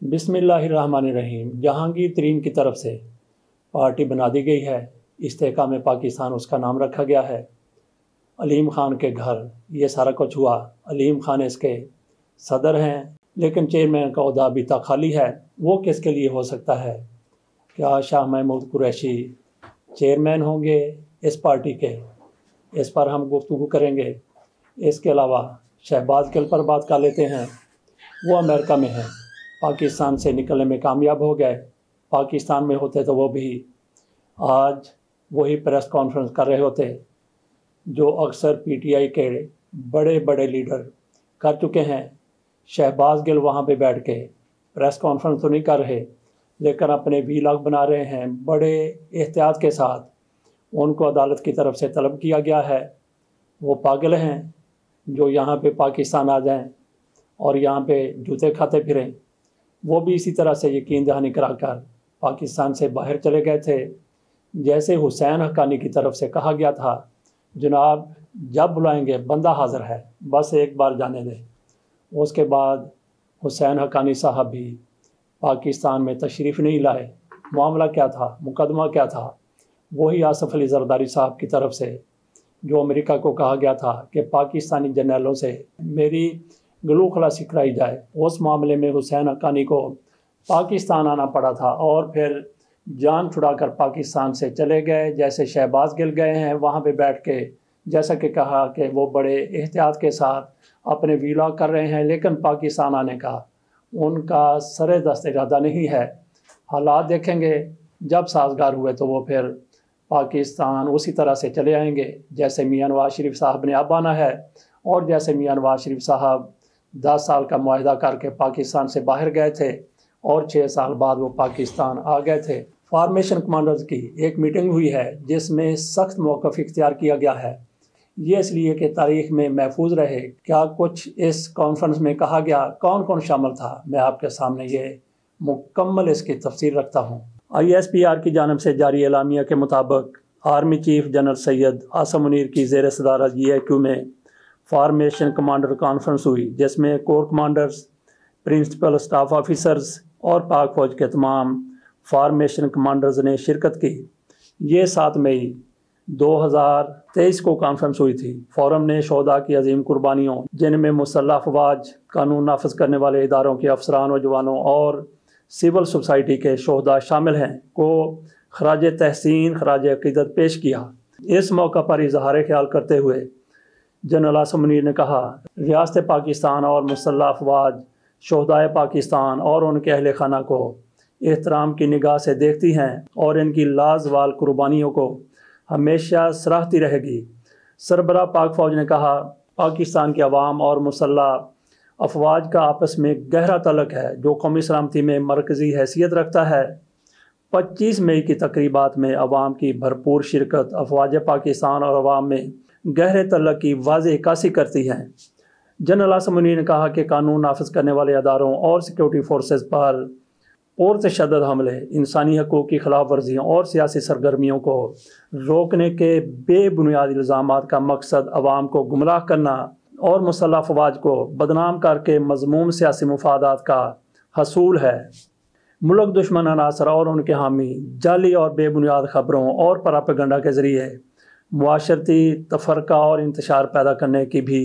बिस्मिल्लाहिर्रहमानिर्रहीम। जहांगीर तरीन की तरफ से पार्टी बना दी गई है। इस्तेकाम पाकिस्तान उसका नाम रखा गया है। अलीम ख़ान के घर ये सारा कुछ हुआ। अलीम ख़ान इसके सदर हैं, लेकिन चेयरमैन का ओहदा अभी तक खाली है। वो किसके लिए हो सकता है? क्या शाह महमूद कुरैशी चेयरमैन होंगे इस पार्टी के? इस पर हम गुफ्तगू करेंगे। इसके अलावा शहबाज गिल पर बात कर लेते हैं। वो अमेरिका में हैं, पाकिस्तान से निकलने में कामयाब हो गए। पाकिस्तान में होते तो वो भी आज वही प्रेस कॉन्फ्रेंस कर रहे होते जो अक्सर पीटीआई के बड़े बड़े लीडर कर चुके हैं। शहबाज गिल वहाँ पे बैठ के प्रेस कॉन्फ्रेंस तो नहीं कर रहे, लेकिन अपने वीलॉग बना रहे हैं। बड़े एहतियात के साथ उनको अदालत की तरफ से तलब किया गया है। वो पागल हैं जो यहाँ पे पाकिस्तान आ जाएं और यहाँ पे जूते खाते फिरें। वो भी इसी तरह से यकीन दहानी कराकर पाकिस्तान से बाहर चले गए थे। जैसे हुसैन हक्कानी की तरफ से कहा गया था, जनाब जब बुलाएंगे बंदा हाज़िर है, बस एक बार जाने दें। उसके बाद हुसैन हक्कानी साहब भी पाकिस्तान में तशरीफ़ नहीं लाए। मामला क्या था, मुकदमा क्या था? वही आसफ़ अली ज़रदारी साहब की तरफ से जो अमेरिका को कहा गया था कि पाकिस्तानी जर्नलों से मेरी गलू खलासी कराई जाए। उस मामले में हुसैन हक्कानी को पाकिस्तान आना पड़ा था और फिर जान छुड़ाकर पाकिस्तान से चले गए। जैसे शहबाज गिल गए हैं, वहाँ पे बैठ के जैसा कि कहा कि वो बड़े एहतियात के साथ अपने वीलॉग कर रहे हैं, लेकिन पाकिस्तान आने का उनका सरे दस्त इरादा नहीं है। हालात देखेंगे, जब साजगार हुए तो वो फिर पाकिस्तान उसी तरह से चले आएंगे जैसे मियां नवाज शरीफ साहब ने अब आना है, और जैसे मियां नवाज शरीफ साहब 10 साल का मुआहदा करके पाकिस्तान से बाहर गए थे और 6 साल बाद वो पाकिस्तान आ गए थे। फार्मेशन कमांडर्स की एक मीटिंग हुई है जिसमें सख्त मौक़िफ़ इख्तियार किया गया है। ये इसलिए कि तारीख़ में महफूज रहे। क्या कुछ इस कॉन्फ्रेंस में कहा गया, कौन कौन शामिल था, मैं आपके सामने ये मुकम्मल इसकी तफसीर रखता हूँ। ISPR की जानब से जारी एलामिया के मुताबिक army chief general Syed Asim Munir की ज़ेर सदारत GIQ में फार्मेशन कमांडर कॉन्फ्रेंस हुई, जिसमें corps commanders, principal staff officers और पाक फौज के तमाम फार्मेशन कमांडर्स ने शिरकत की। ये 7 मई 2023 को कॉन्फ्रेंस हुई थी। फोरम ने शोहदा की अजीम कुर्बानियों, जिनमें मुसल्लह अफवाज, कानून नाफिज करने वाले इदारों के अफसरान व जवानों और सिविल सोसाइटी के शोहदा शामिल हैं, को खराज तहसीन, खराज अकीदत पेश किया। इस मौका पर इजहार ख्याल करते हुए जनरल आसम मुनीर ने कहा, रियासत पाकिस्तान और मुसल्लह अफवाज शोहदाए पाकिस्तान और उनके अहल खाना को एहतराम की निगाह से देखती हैं और इनकी लाजवाल कुर्बानियों को हमेशा सराहती रहेगी। सरबराह पाक फौज ने कहा, पाकिस्तान के अवाम और मुसल्लह अफवाज का आपस में गहरा तल्लुक़ है जो कौमी सलामती में मरकज़ी हैसियत रखता है। 25 मई की तकरीबात में अवाम की भरपूर शिरकत अफवाज पाकिस्तान और अवाम में गहरे तल्लुक़ की वाज़ेह इक्कासी करती हैं। जनरल आसम मुनीर ने कहा कि कानून नाफिज करने वाले अदारों और सिक्योरिटी फोर्सेस पर पुरतशद्दुद हमले, इंसानी हकूक़ की खिलाफ वर्जियों और सियासी सरगर्मियों को रोकने के बेबुनियाद इल्ज़ामात का मकसद अवाम को गुमराह करना और मुसल्लह अफवाज को बदनाम करके मज़मूम सियासी मुफादात का हसूल है। मुल्क दुश्मन अनासर और उनके हामी जाली और बेबुनियाद ख़बरों और प्रोपेगेंडा के ज़रिए मुआशरती तफ़रक़ा और इंतशार पैदा करने की भी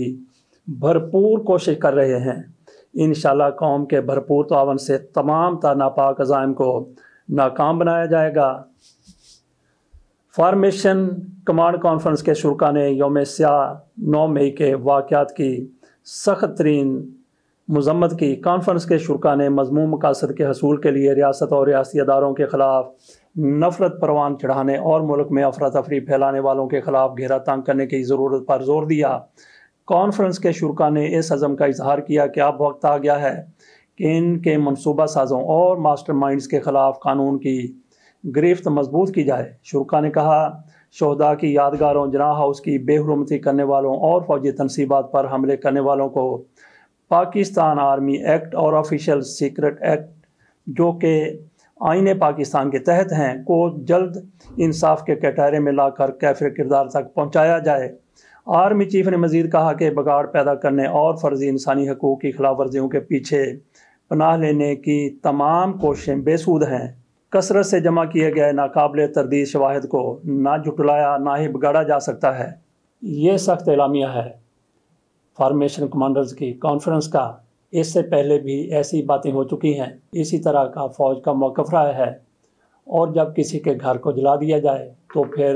भरपूर कोशिश कर रहे हैं। इंशाअल्लाह कौम के भरपूर तावन से तमाम नापाक अज़ाइम को नाकाम बनाया जाएगा। फार्मेशन कमांड कॉन्फ्रेंस के शुरा ने यौम स्याह 9 मई के वाक़यात की सख्त तरीन मज़म्मत की। कॉन्फ्रेंस के शुरा ने मज़मूम मकासद के हसूल के लिए रियासत और रियासी अदारों के ख़िलाफ़ नफ़रत परवान चढ़ाने और मुल्क में अफरा तफरी फैलाने वालों के ख़िलाफ़ घेरा तंग करने की ज़रूरत पर जोर दिया। कॉन्फ्रेंस के शुरा ने इस अज़म का इजहार किया कि अब वक्त आ गया है कि इनके मनसूबा साज़ों और मास्टर माइंड्स के ख़िलाफ़ कानून की गिरफ्त मजबूत की जाए। शुरा ने कहा, शोहदा की यादगारों, जना हाउस की बेहुरमती करने वालों और फौजी तनसीबात पर हमले करने वालों को पाकिस्तान आर्मी एक्ट और ऑफिशियल सीक्रेट एक्ट जो कि आईने पाकिस्तान के तहत हैं को जल्द इंसाफ के कटहरे में लाकर कैफिर किरदार तक पहुँचाया जाए। आर्मी चीफ ने मजीद कहा कि बगाड़ पैदा करने और फ़र्जी इंसानी हकूक़ की खिलाफ वर्जियों के पीछे पनाह लेने की तमाम कोशिशें बेसूद हैं। कसरत से जमा किए गए नाकाबिल तरदीद शवाहिद को ना झुटलाया ना ही बिगाड़ा जा सकता है। ये सख्त एलामिया है फॉर्मेशन कमांडर्स की कॉन्फ्रेंस का। इससे पहले भी ऐसी बातें हो चुकी हैं, इसी तरह का फ़ौज का मौक़िफ़ रहा है। और जब किसी के घर को जला दिया जाए तो फिर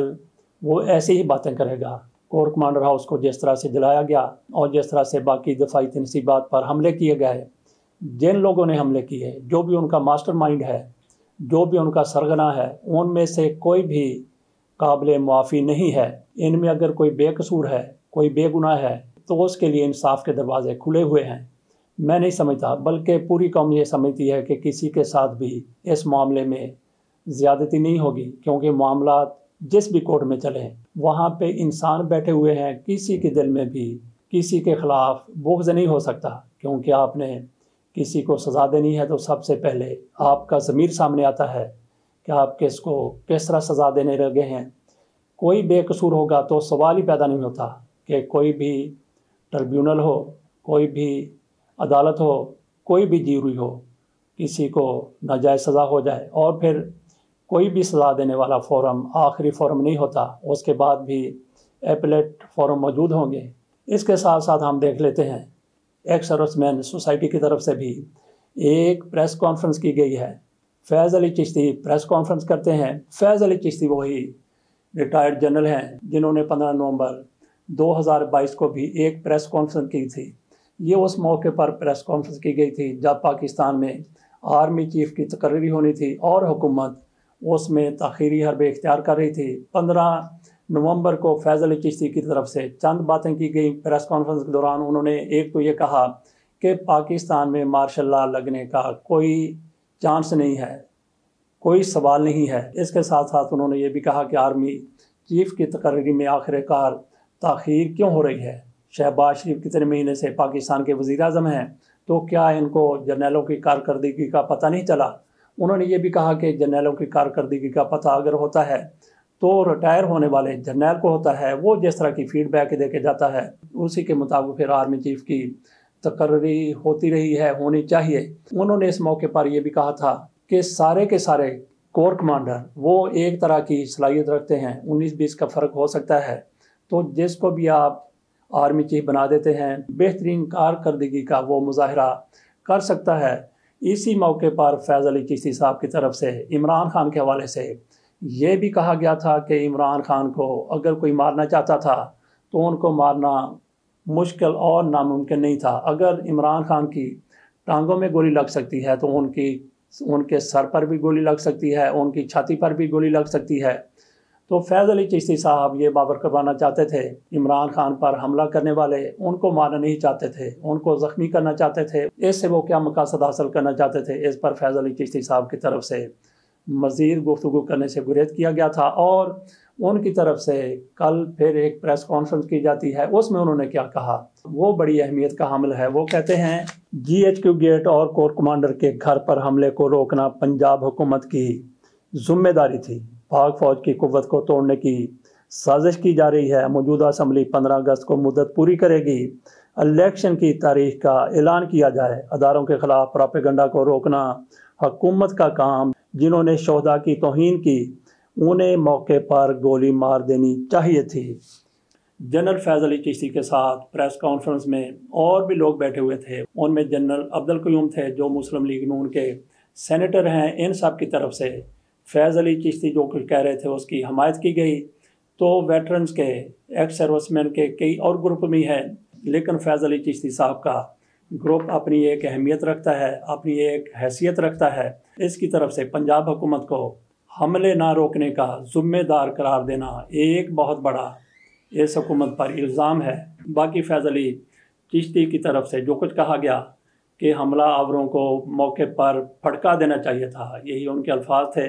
वो ऐसी ही बातें करेगा। कोर कमांडर हाउस को जिस तरह से जलाया गया और जिस तरह से बाकी दफाई तनसीबात पर हमले किए गए, जिन लोगों ने हमले किए, जो भी उनका मास्टरमाइंड है, जो भी उनका सरगना है, उनमें से कोई भी काबिल मुआफ़ी नहीं है। इनमें अगर कोई बेकसूर है, कोई बेगुनाह है, तो उसके लिए इंसाफ के दरवाजे खुले हुए हैं। मैं नहीं समझता, बल्कि पूरी कौम ये समझती है कि किसी के साथ भी इस मामले में ज़्यादती नहीं होगी, क्योंकि मामला जिस भी कोर्ट में चले वहाँ पे इंसान बैठे हुए हैं। किसी के दिल में भी किसी के ख़िलाफ़ बुग़्ज़ नहीं हो सकता, क्योंकि आपने किसी को सज़ा देनी है तो सबसे पहले आपका ज़मीर सामने आता है कि आप किसको किस तरह सज़ा देने लगे हैं। कोई बेकसूर होगा तो सवाल ही पैदा नहीं होता कि कोई भी ट्रिब्यूनल हो, कोई भी अदालत हो, कोई भी ज्यूरी हो, किसी को नाजायज़ सज़ा हो जाए और फिर कोई भी सज़ा देने वाला फोरम आखिरी फोरम नहीं होता, उसके बाद भी एपलेट फोरम मौजूद होंगे। इसके साथ साथ हम देख लेते हैं एक्स सर्विसमैन सोसाइटी की तरफ से भी एक प्रेस कॉन्फ्रेंस की गई है। फैज़ अली चिश्ती प्रेस कॉन्फ्रेंस करते हैं। फैज़ अली चिश्ती वही रिटायर्ड जनरल हैं जिन्होंने 15 नवंबर 2022 को भी एक प्रेस कॉन्फ्रेंस की थी। ये उस मौके पर प्रेस कॉन्फ्रेंस की गई थी जब पाकिस्तान में आर्मी चीफ की तकर्री होनी थी और हुकूमत उसमें ताख़ीरी हरबे इख्तियार कर रही थी। 15 नवंबर को फैज़ अली चिश्ती की तरफ से चंद बातें की गई प्रेस कॉन्फ्रेंस के दौरान। उन्होंने एक तो ये कहा कि पाकिस्तान में मार्शल लॉ लगने का कोई चांस नहीं है, कोई सवाल नहीं है। इसके साथ साथ उन्होंने ये भी कहा कि आर्मी चीफ की तकर्री में आखिरकार ताख़ीर क्यों हो रही है। शहबाज शरीफ कितने महीने से पाकिस्तान के वज़ीर आज़म हैं, तो क्या इनको जर्नलों की कारकर्दगी का पता नहीं चला। उन्होंने ये भी कहा कि जर्नलों की कारकर्दगी का पता अगर होता है तो रिटायर होने वाले जर्नल को होता है, वो जिस तरह की फीडबैक दे के जाता है उसी के मुताबिक फिर आर्मी चीफ की तकर्री होती रही है, होनी चाहिए। उन्होंने इस मौके पर यह भी कहा था कि सारे के सारे कोर कमांडर वो एक तरह की सलाहियत रखते हैं, 19-20 का फ़र्क हो सकता है, तो जिसको भी आप आर्मी चीफ बना देते हैं बेहतरीन कारकर्दगी का वो मुजाहरा कर सकता है। इसी मौके पर फैज़ अली चिश्ती साहब की तरफ से इमरान खान के हवाले से ये भी कहा गया था कि इमरान खान को अगर कोई मारना चाहता था तो उनको मारना मुश्किल और नामुमकिन नहीं था। अगर इमरान खान की टांगों में गोली लग सकती है तो उनके सर पर भी गोली लग सकती है, उनकी छाती पर भी गोली लग सकती है। तो फैज़ अली चिश्ती साहब ये बावर करवाना चाहते थे इमरान खान पर हमला करने वाले उनको मारना नहीं चाहते थे, उनको ज़ख्मी करना चाहते थे। इससे वो क्या मकासद हासिल करना चाहते थे, इस पर फैज़ अली चिश्ती साहब की तरफ से मज़ीद गुफ्तगू करने से गुरेज किया गया था। और उनकी तरफ से कल फिर एक प्रेस कॉन्फ्रेंस की जाती है, उसमें उन्होंने क्या कहा वो बड़ी अहमियत का हामिल है। वो कहते हैं GHQ गेट और कोर कमांडर के घर पर हमले को रोकना पंजाब हुकूमत की जिम्मेदारी थी। पाक फौज की कुव्वत को तोड़ने की साजिश की जा रही है। मौजूदा असम्बली 15 अगस्त को मुद्दत पूरी करेगी। इलेक्शन की तारीख का ऐलान किया जाए। अदारों के खिलाफ प्रोपेगेंडा को रोकना हुकूमत का काम। जिन्होंने शोहदा की तौहीन की उन्हें मौके पर गोली मार देनी चाहिए थी। जनरल फैज़ अली चिश्ती के साथ प्रेस कॉन्फ्रेंस में और भी लोग बैठे हुए थे। उनमें जनरल अब्दुल क़य्यूम थे जो मुस्लिम लीग नून के सेनेटर हैं। इन सब की तरफ से फैज़ अली चिश्ती जो कुछ कह रहे थे उसकी हमायत की गई। तो वेटरन्स के एक्स सर्विसमैन के कई और ग्रुप भी हैं, लेकिन फैज़ अली चिश्ती साहब का ग्रुप अपनी एक अहमियत रखता है, अपनी एक हैसियत रखता है। इसकी तरफ से पंजाब हुकूमत को हमले ना रोकने का ज़िम्मेदार करार देना एक बहुत बड़ा इस हुकूमत पर इल्ज़ाम है। बाकी फैज़ अली चिश्ती की तरफ से जो कुछ कहा गया कि हमला आवरों को मौके पर फटका देना चाहिए था, यही उनके अल्फाज थे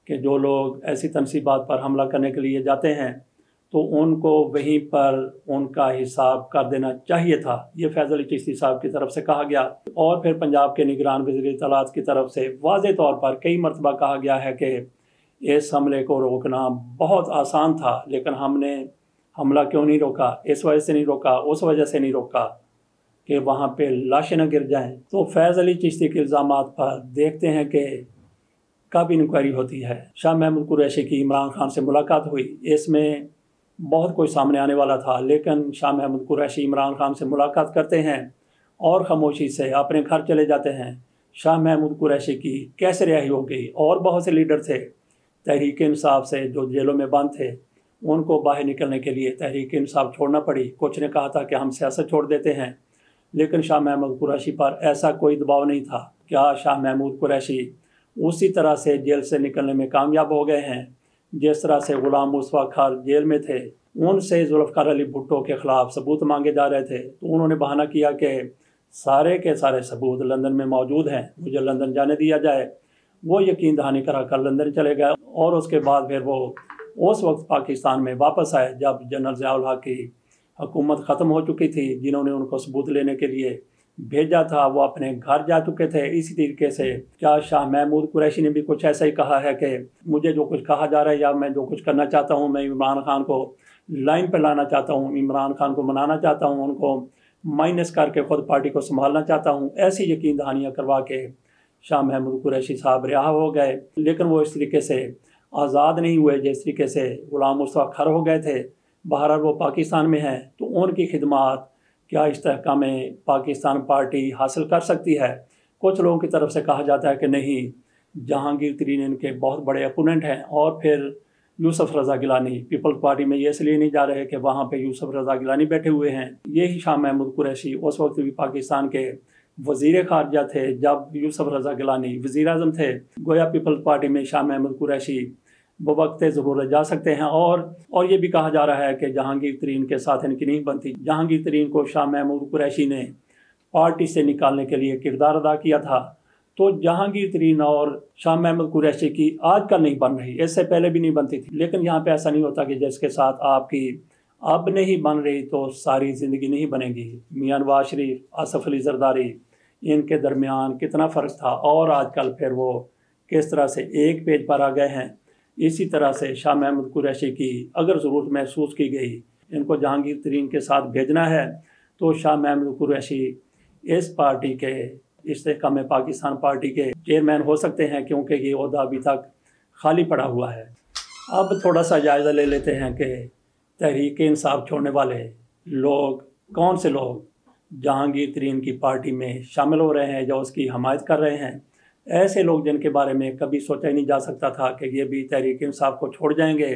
कि जो लोग ऐसी तनसीबात पर हमला करने के लिए जाते हैं तो उनको वहीं पर उनका हिसाब कर देना चाहिए था। ये फैज़ अली चिश्ती साहब की तरफ से कहा गया। और फिर पंजाब के निगरान वज़ीर इत्तलात की तरफ से वाज़े तौर पर कई मरतबा कहा गया है कि इस हमले को रोकना बहुत आसान था, लेकिन हमने हमला क्यों नहीं रोका, इस वजह से नहीं रोका, उस वजह से नहीं रोका। कि वहाँ पे लाशें न गिर जाएं। तो फैज़ अली चिश्ती के इल्ज़ामात पर देखते हैं कि कब इंक्वायरी होती है। शाह महमूद कुरैशी की इमरान खान से मुलाकात हुई, इसमें बहुत कुछ सामने आने वाला था, लेकिन शाह महमूद कुरैशी इमरान खान से मुलाकात करते हैं और खामोशी से अपने घर चले जाते हैं। शाह महमूद कुरैशी की कैसे रिहाई हो गई? और बहुत से लीडर थे तहरीक इंसाफ से जो जेलों में बंद थे, उनको बाहर निकलने के लिए तहरीक इंसाफ छोड़ना पड़ी। कुछ ने कहा था कि हम सियासत छोड़ देते हैं, लेकिन शाह महमूद कुरैशी पर ऐसा कोई दबाव नहीं था। क्या शाह महमूद कुरैशी उसी तरह से जेल से निकलने में कामयाब हो गए हैं जिस तरह से गुलाम मुस्तफा खान जेल में थे? उनसे जुल्फ़िकार अली भुट्टो के ख़िलाफ़ सबूत मांगे जा रहे थे, तो उन्होंने बहाना किया कि सारे के सारे सबूत लंदन में मौजूद हैं, मुझे लंदन जाने दिया जाए। वो यकीन दहानी करा कर लंदन चले गए और उसके बाद फिर वो उस वक्त पाकिस्तान में वापस आए जब जनरल ज़िया-उल हक की हुकूमत ख़त्म हो चुकी थी। जिन्होंने उनको सबूत लेने के लिए भेजा था वो अपने घर जा चुके थे। इसी तरीके से क्या शाह महमूद कुरैशी ने भी कुछ ऐसा ही कहा है कि मुझे जो कुछ कहा जा रहा है या मैं जो कुछ करना चाहता हूँ, मैं इमरान खान को लाइन पर लाना चाहता हूँ, इमरान खान को मनाना चाहता हूँ, उनको माइनस करके खुद पार्टी को संभालना चाहता हूँ। ऐसी यकीन दहानियाँ करवा के शाह महमूद कुरैशी साहब रिहा हो गए, लेकिन वो इस तरीके से आज़ाद नहीं हुए जिस तरीके से गुलाम मुस्तफा खर हो गए थे। बहरहाल वो पाकिस्तान में हैं, तो उनकी खिदमात क्या इस्तेहकाम में पाकिस्तान पार्टी हासिल कर सकती है? कुछ लोगों की तरफ से कहा जाता है कि नहीं, जहांगीर तरीन इनके बहुत बड़े अपोनेंट हैं। और फिर यूसुफ रज़ा गिलानी पीपल्स पार्टी में ये इसलिए नहीं जा रहे कि वहाँ पे यूसुफ रज़ा गिलानी बैठे हुए हैं। यही शाह महमूद कुरैशी उस वक्त भी पाकिस्तान के वज़ीर ख़ारजा थे जब यूसुफ रज़ा गिलानी वज़ीर आज़म थे। गोया पीपल्स पार्टी में शाह महमूद कुरैशी बवक्त ज़रूरत जा सकते हैं। और ये भी कहा जा रहा है कि जहांगीर तरीन के साथ इनकी नहीं बनती। जहांगीर तरीन को शाह महमूद कुरैशी ने पार्टी से निकालने के लिए किरदार अदा किया था, तो जहांगीर तरीन और शाह महमूद कुरैशी की आजकल नहीं बन रही, इससे पहले भी नहीं बनती थी। लेकिन यहाँ पे ऐसा नहीं होता कि जिसके साथ आपकी अब नहीं बन रही तो सारी ज़िंदगी नहीं बनेगी। मियां नवाज शरीफ, आसफ अली जरदारी, इनके दरमियान कितना फ़र्क था और आजकल फिर वो किस तरह से एक पेज पर आ गए हैं। इसी तरह से शाह महमूद कुरैशी की अगर ज़रूरत महसूस की गई इनको जहांगीर तरीन के साथ भेजना है, तो शाह महमूद कुरैशी इस पार्टी के इस्तेहकाम पाकिस्तान पार्टी के चेयरमैन हो सकते हैं, क्योंकि ये ओहदा अभी तक खाली पड़ा हुआ है। अब थोड़ा सा जायज़ा ले लेते हैं कि तहरीक इंसाफ छोड़ने वाले लोग कौन से लोग जहांगीर तरीन की पार्टी में शामिल हो रहे हैं या उसकी हमायत कर रहे हैं। ऐसे लोग जिनके बारे में कभी सोचा ही नहीं जा सकता था कि ये भी तहरीक इंसाफ को छोड़ जाएंगे,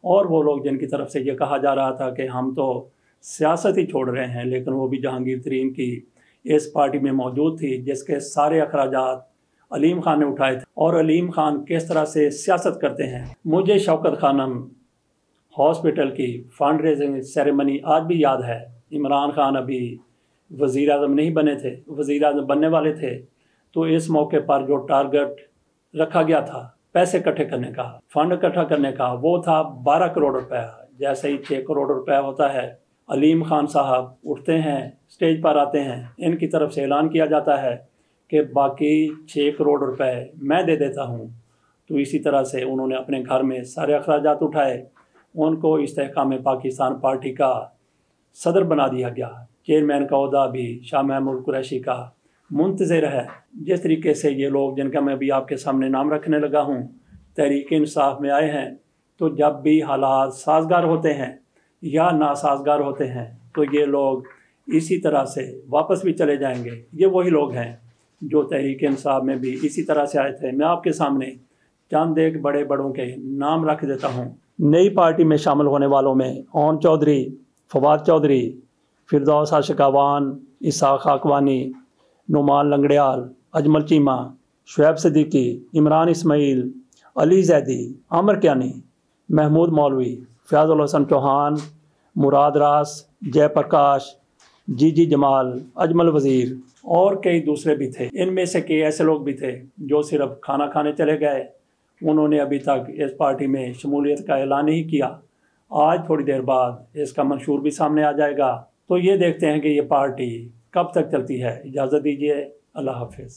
और वो लोग जिनकी तरफ से ये कहा जा रहा था कि हम तो सियासत ही छोड़ रहे हैं, लेकिन वो भी जहांगीर तरीन की इस पार्टी में मौजूद थी जिसके सारे अखराजात अलीम खान ने उठाए थे। और अलीम खान किस तरह से सियासत करते हैं। मुझे शौकत खानम हॉस्पिटल की फंड रेजिंग सेरेमनी आज भी याद है। इमरान खान अभी वज़ीर आज़म नहीं बने थे, वज़ीर आज़म बनने वाले थे, तो इस मौके पर जो टारगेट रखा गया था पैसे इकट्ठे करने का, फंड इकट्ठा करने का, वो था 12 करोड़ रुपया। जैसे ही 6 करोड़ रुपया होता है, अलीम खान साहब उठते हैं, स्टेज पर आते हैं, इनकी तरफ से ऐलान किया जाता है कि बाकी 6 करोड़ रुपए मैं दे देता हूँ। तो इसी तरह से उन्होंने अपने घर में सारे अखराजात उठाए, उनको इस्तेहकाम पाकिस्तान पार्टी का सदर बना दिया गया। चेयरमैन का ओहदा भी शाह महमूद कुरैशी का मुंतज़िर है। जिस तरीके से ये लोग जिनका मैं अभी आपके सामने नाम रखने लगा हूँ तहरीक इंसाफ में आए हैं, तो जब भी हालात साजगार होते हैं या नासाजगार होते हैं तो ये लोग इसी तरह से वापस भी चले जाएंगे। ये वही लोग हैं जो तहरीक इंसाफ में भी इसी तरह से आए थे। मैं आपके सामने चंद एक बड़े बड़ों के नाम रख देता हूँ। नई पार्टी में शामिल होने वालों में ओन चौधरी, फवाद चौधरी, फिरदौस आशिक अवान, इसाक आकवानी, नुमान लंगड़ियाल, अजमल चीमा, शुएब सिद्दीकी, इमरान इस्माइल, अली जैदी, आमिर कियानी, महमूद मौलवी, फयाजुल हसन चौहान, मुराद रास, जयप्रकाश, जीजी जमाल, अजमल वज़ीर और कई दूसरे भी थे। इनमें से कई ऐसे लोग भी थे जो सिर्फ खाना खाने चले गए, उन्होंने अभी तक इस पार्टी में शमूलियत का ऐलान नहीं किया। आज थोड़ी देर बाद इसका मंशूर भी सामने आ जाएगा। तो ये देखते हैं कि ये पार्टी कब तक चलती है। इजाज़त दीजिए, अल्लाह हाफिज़।